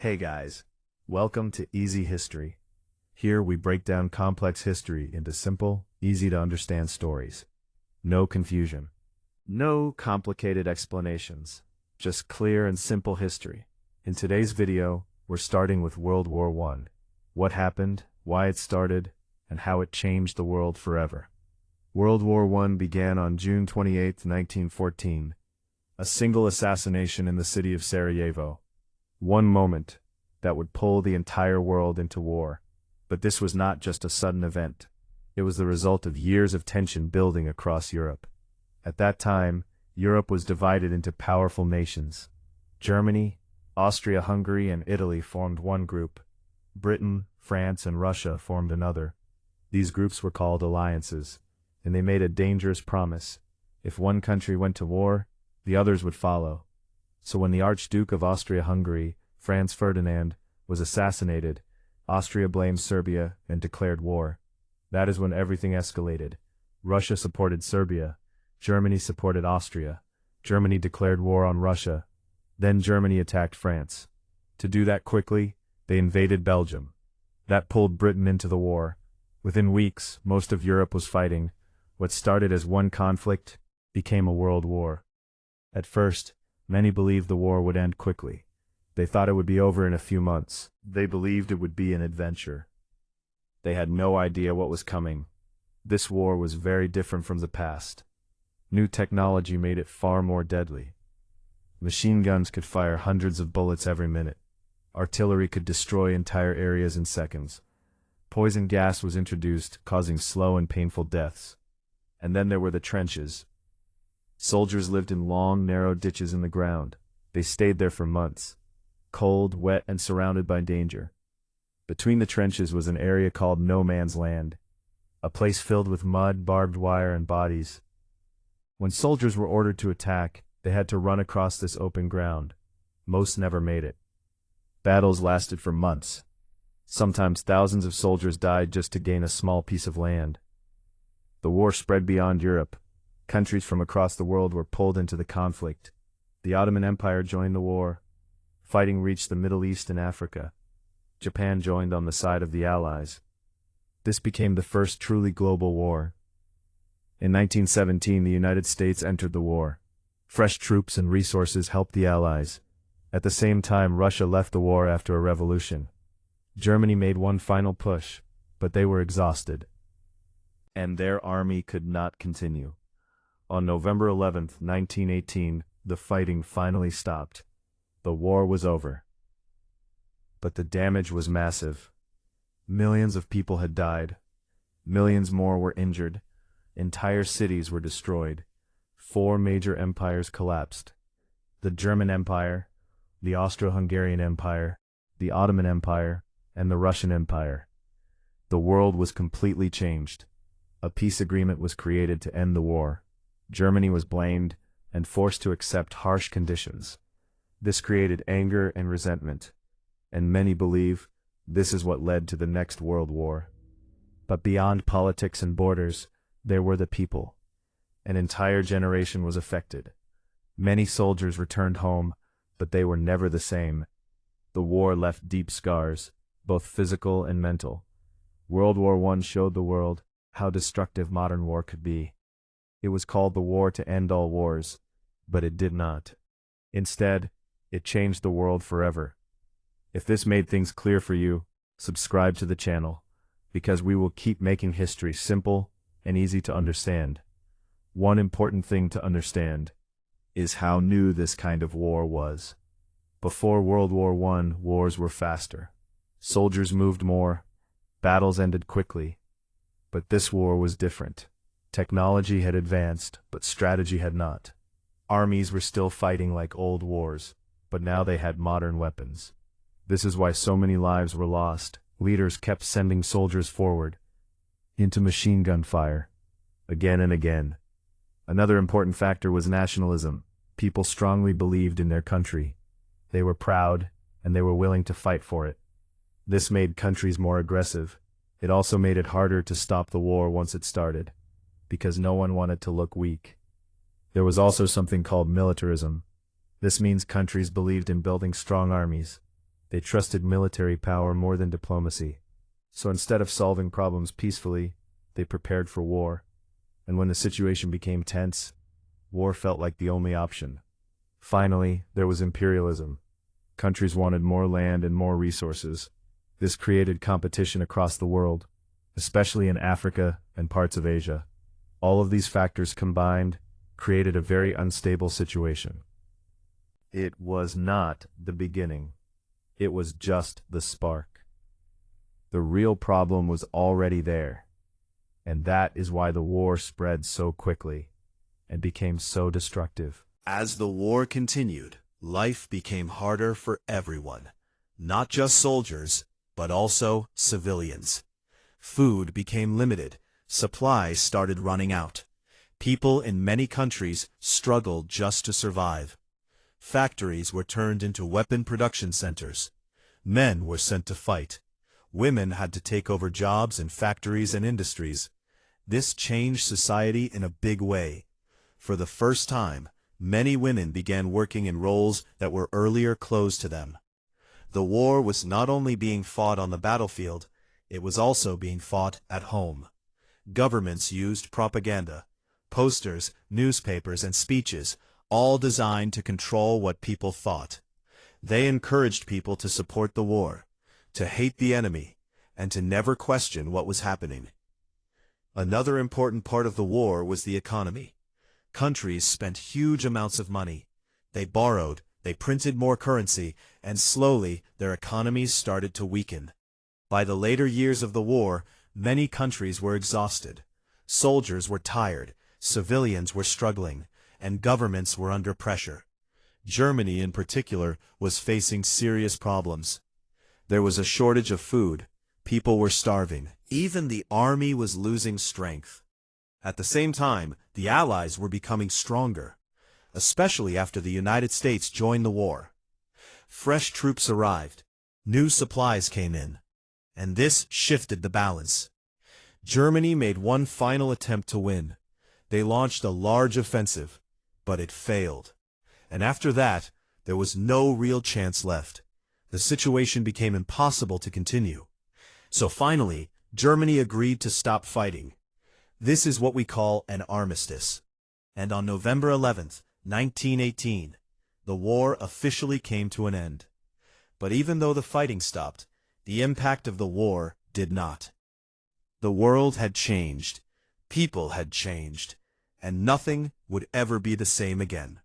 Hey guys, welcome to Easy History. Here we break down complex history into simple, easy to understand stories. No confusion. No complicated explanations. Just clear and simple history. In today's video, we're starting with World War I. What happened, why it started, and how it changed the world forever. World War I began on June 28, 1914. A single assassination in the city of Sarajevo. One moment that would pull the entire world into war. But this was not just a sudden event. It was the result of years of tension building across Europe. At that time, Europe was divided into powerful nations. Germany, Austria-Hungary, and Italy formed one group. Britain, France, and Russia formed another. These groups were called alliances, and they made a dangerous promise. If one country went to war, the others would follow. So when the Archduke of Austria-Hungary, Franz Ferdinand, was assassinated, Austria blamed Serbia and declared war. That is when everything escalated. Russia supported Serbia. Germany supported Austria. Germany declared war on Russia. Then Germany attacked France. To do that quickly, they invaded Belgium. That pulled Britain into the war. Within weeks, most of Europe was fighting. What started as one conflict became a world war. At first, many believed the war would end quickly. They thought it would be over in a few months. They believed it would be an adventure. They had no idea what was coming. This war was very different from the past. New technology made it far more deadly. Machine guns could fire hundreds of bullets every minute. Artillery could destroy entire areas in seconds. Poison gas was introduced, causing slow and painful deaths. And then there were the trenches. Soldiers lived in long, narrow ditches in the ground. They stayed there for months. Cold, wet, and surrounded by danger. Between the trenches was an area called No Man's Land, a place filled with mud, barbed wire, and bodies. When soldiers were ordered to attack, they had to run across this open ground. Most never made it. Battles lasted for months. Sometimes thousands of soldiers died just to gain a small piece of land. The war spread beyond Europe. Countries from across the world were pulled into the conflict. The Ottoman Empire joined the war. Fighting reached the Middle East and Africa. Japan joined on the side of the Allies. This became the first truly global war. In 1917, the United States entered the war. Fresh troops and resources helped the Allies. At the same time, Russia left the war after a revolution. Germany made one final push, but they were exhausted. And their army could not continue. On November 11, 1918, the fighting finally stopped. The war was over. But the damage was massive. Millions of people had died. Millions more were injured. Entire cities were destroyed. 4 major empires collapsed. The German Empire, the Austro-Hungarian Empire, the Ottoman Empire, and the Russian Empire. The world was completely changed. A peace agreement was created to end the war. Germany was blamed and forced to accept harsh conditions. This created anger and resentment, and many believe this is what led to the next world war. But beyond politics and borders, there were the people. An entire generation was affected. Many soldiers returned home, but they were never the same. The war left deep scars, both physical and mental. World War I showed the world how destructive modern war could be. It was called the war to end all wars, but it did not. Instead, it changed the world forever. If this made things clear for you, subscribe to the channel, because we will keep making history simple and easy to understand. One important thing to understand is how new this kind of war was. Before World War I, wars were faster. Soldiers moved more. Battles ended quickly. But this war was different. Technology had advanced, but strategy had not. Armies were still fighting like old wars, but now they had modern weapons. This is why so many lives were lost. Leaders kept sending soldiers forward, into machine gun fire, again and again. Another important factor was nationalism. People strongly believed in their country. They were proud, and they were willing to fight for it. This made countries more aggressive. It also made it harder to stop the war once it started, because no one wanted to look weak. There was also something called militarism. This means countries believed in building strong armies. They trusted military power more than diplomacy. So instead of solving problems peacefully, they prepared for war. And when the situation became tense, war felt like the only option. Finally, there was imperialism. Countries wanted more land and more resources. This created competition across the world, especially in Africa and parts of Asia. All of these factors combined created a very unstable situation. It was not the beginning. It was just the spark. The real problem was already there, and that is why the war spread so quickly and became so destructive. As the war continued, life became harder for everyone, not just soldiers, but also civilians. Food became limited, supplies started running out. People in many countries struggled just to survive. Factories were turned into weapon production centers. Men were sent to fight. Women had to take over jobs in factories and industries. This changed society in a big way. For the first time, many women began working in roles that were earlier closed to them. The war was not only being fought on the battlefield, it was also being fought at home. Governments used propaganda, posters, newspapers, and speeches, all designed to control what people thought. They encouraged people to support the war, to hate the enemy, and to never question what was happening. Another important part of the war was the economy. Countries spent huge amounts of money. They borrowed, they printed more currency, and slowly their economies started to weaken. By the later years of the war, many countries were exhausted. Soldiers were tired, civilians were struggling, and governments were under pressure. Germany, in particular, was facing serious problems. There was a shortage of food. People were starving. Even the army was losing strength. At the same time, the Allies were becoming stronger, especially after the United States joined the war. Fresh troops arrived. New supplies came in. And this shifted the balance. Germany made one final attempt to win. They launched a large offensive, but it failed. And after that, there was no real chance left. The situation became impossible to continue. So finally, Germany agreed to stop fighting. This is what we call an armistice. And on November 11th, 1918, the war officially came to an end. But even though the fighting stopped, the impact of the war did not. The world had changed, people had changed, and nothing would ever be the same again.